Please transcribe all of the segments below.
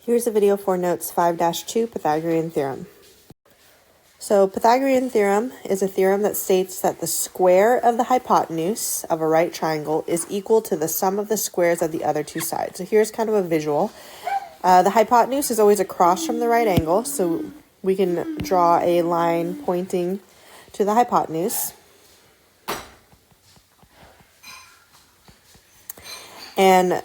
Here's a video for notes 5-2 Pythagorean theorem. So Pythagorean theorem is a theorem that states that the square of the hypotenuse of a right triangle is equal to the sum of the squares of the other two sides. So here's kind of a visual. The hypotenuse is always across from the right angle, so we can draw a line pointing to the hypotenuse. And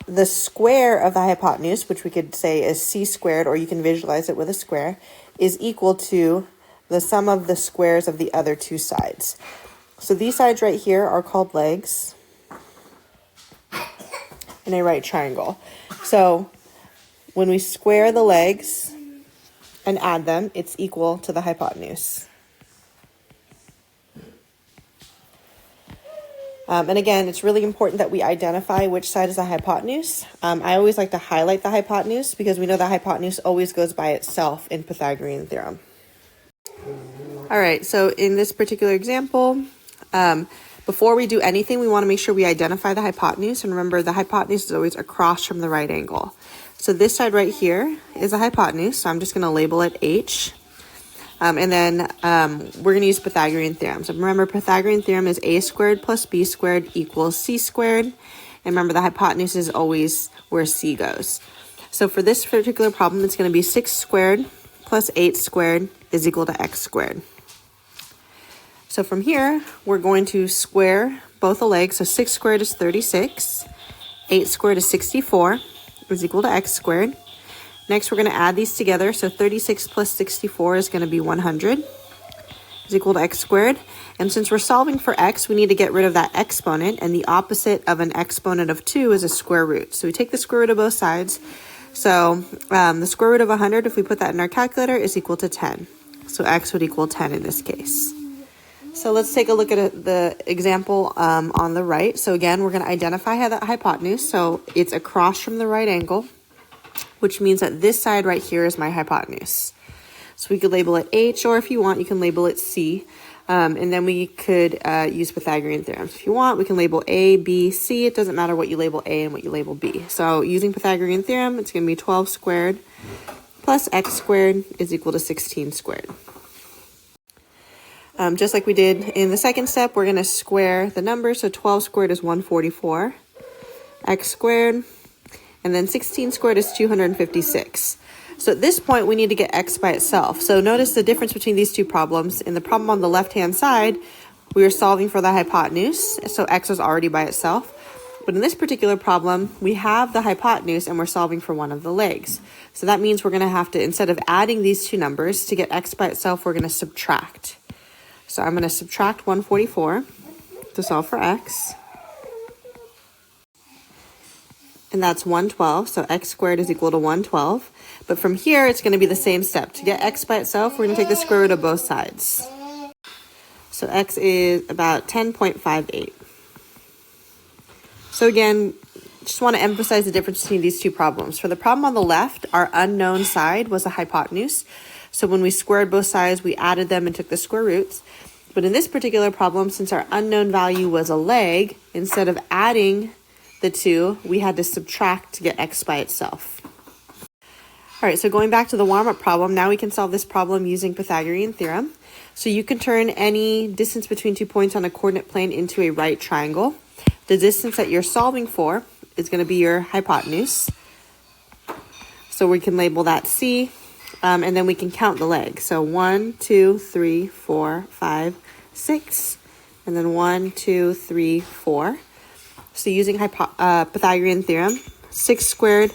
the square of the hypotenuse, which we could say is c squared, or you can visualize it with a square, is equal to the sum of the squares of the other two sides. So these sides right here are called legs in a right triangle. So when we square the legs and add them, it's equal to the hypotenuse. And again, it's really important that we identify which side is the hypotenuse. I always like to highlight the hypotenuse because we know the hypotenuse always goes by itself in Pythagorean theorem. All right, so in this particular example, before we do anything, we want to make sure we identify the hypotenuse. And remember, the hypotenuse is always across from the right angle. So this side right here is a hypotenuse, so I'm just going to label it H. And then we're going to use Pythagorean theorem. So remember, Pythagorean theorem is a squared plus b squared equals c squared. And remember, the hypotenuse is always where c goes. So for this particular problem, it's going to be 6 squared plus 8 squared is equal to x squared. So from here, we're going to square both the legs. So 6 squared is 36. 8 squared is 64 is equal to x squared. Next, we're going to add these together. So 36 plus 64 is going to be 100 is equal to x squared. And since we're solving for x, we need to get rid of that exponent. And the opposite of an exponent of 2 is a square root. So we take the square root of both sides. So the square root of 100, if we put that in our calculator, is equal to 10. So x would equal 10 in this case. So let's take a look at the example on the right. So again, we're going to identify that hypotenuse. So it's across from the right angle, which means that this side right here is my hypotenuse. So we could label it H, or if you want, you can label it C. And then we could use Pythagorean theorem. So if you want, we can label A, B, C. It doesn't matter what you label A and what you label B. So using Pythagorean theorem, it's going to be 12 squared plus x squared is equal to 16 squared. Just like we did in the second step, we're going to square the numbers. So 12 squared is 144, x squared, and then 16 squared is 256. So at this point, we need to get x by itself. So notice the difference between these two problems. In the problem on the left-hand side, we are solving for the hypotenuse, so x is already by itself. But in this particular problem, we have the hypotenuse and we're solving for one of the legs. So that means we're going to have to, instead of adding these two numbers, to get x by itself, we're going to subtract. So I'm going to subtract 144 to solve for x. And that's 112, so x squared is equal to 112. But from here, it's going to be the same step. To get x by itself, we're going to take the square root of both sides. So x is about 10.58. So again, just want to emphasize the difference between these two problems. For the problem on the left, our unknown side was the hypotenuse. So when we squared both sides, we added them and took the square roots. But in this particular problem, since our unknown value was a leg, instead of adding the two, we had to subtract to get x by itself. All right, so going back to the warm-up problem, now we can solve this problem using Pythagorean theorem. So you can turn any distance between 2 points on a coordinate plane into a right triangle. The distance that you're solving for is going to be your hypotenuse. So we can label that C, and then we can count the legs. So 1, 2, 3, 4, 5, 6, and then 1, 2, 3, 4. So using Pythagorean theorem, 6 squared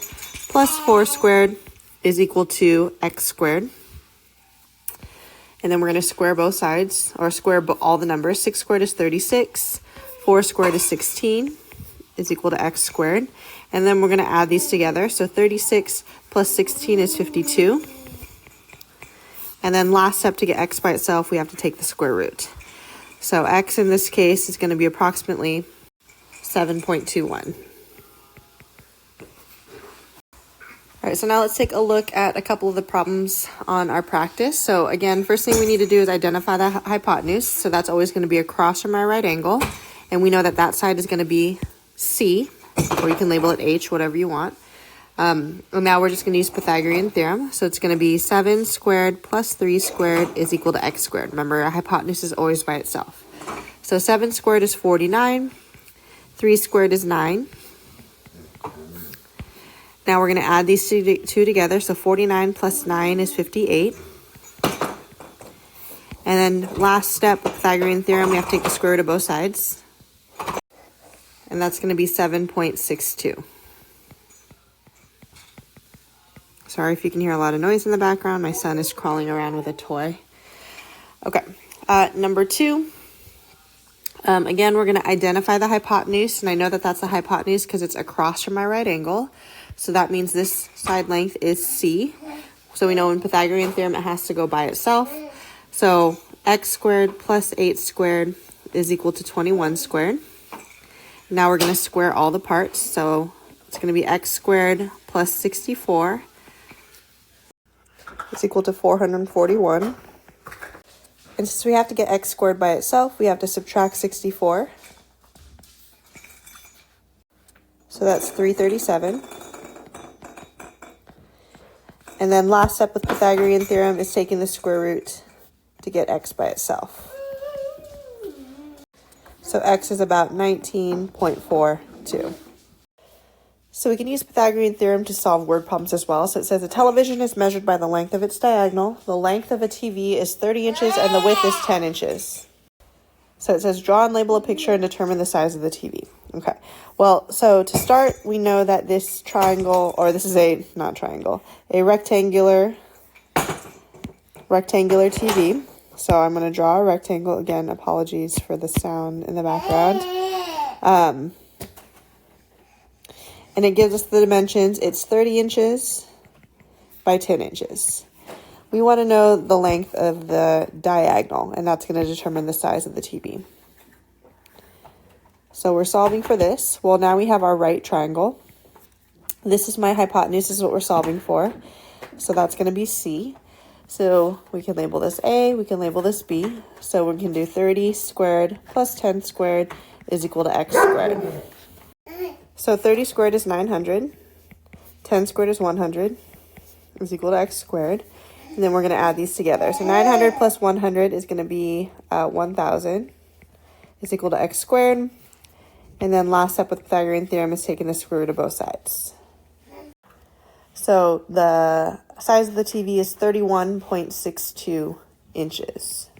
plus 4 squared is equal to x squared. And then we're going to square both sides, or square all the numbers. 6 squared is 36. 4 squared is 16 is equal to x squared. And then we're going to add these together. So 36 plus 16 is 52. And then last step, to get x by itself, we have to take the square root. So x in this case is going to be approximately 7.21. All right, so now let's take a look at a couple of the problems on our practice. So again, first thing we need to do is identify the hypotenuse. So that's always going to be across from our right angle. And we know that that side is going to be C, or you can label it H, whatever you want. And now we're just going to use Pythagorean theorem. So it's going to be 7 squared plus 3 squared is equal to x squared. Remember, a hypotenuse is always by itself. So 7 squared is 49. 3 squared is 9. Now we're going to add these two together. So 49 plus 9 is 58. And then last step with Pythagorean theorem, we have to take the square root of both sides. And that's going to be 7.62. Sorry if you can hear a lot of noise in the background. My son is crawling around with a toy. Okay, number 2. Again, we're going to identify the hypotenuse. And I know that that's the hypotenuse because it's across from my right angle. So that means this side length is C. So we know in Pythagorean theorem, it has to go by itself. So x squared plus 8 squared is equal to 21 squared. Now we're going to square all the parts. So it's going to be x squared plus 64 is equal to 441. And since we have to get x squared by itself, we have to subtract 64. So that's 337. And then last step with Pythagorean theorem is taking the square root to get x by itself. So x is about 19.42. So we can use Pythagorean theorem to solve word problems as well. So it says a television is measured by the length of its diagonal. The length of a TV is 30 inches and the width is 10 inches. So it says draw and label a picture and determine the size of the TV. Okay, well, so to start, we know that this triangle, or this is a, not triangle, a rectangular TV. So I'm going to draw a rectangle. Again, apologies for the sound in the background. And it gives us the dimensions. It's 30 inches by 10 inches. We want to know the length of the diagonal, and that's going to determine the size of the TV. So we're solving for this. Well, now we have our right triangle. This is my hypotenuse. This is what we're solving for. So that's going to be C. So we can label this A. We can label this B. So we can do 30 squared plus 10 squared is equal to x squared. So 30 squared is 900. 10 squared is 100 is equal to x squared. And then we're going to add these together. So 900 plus 100 is going to be 1,000 is equal to x squared. And then last step with Pythagorean theorem is taking the square root of both sides. So the size of the TV is 31.62 inches.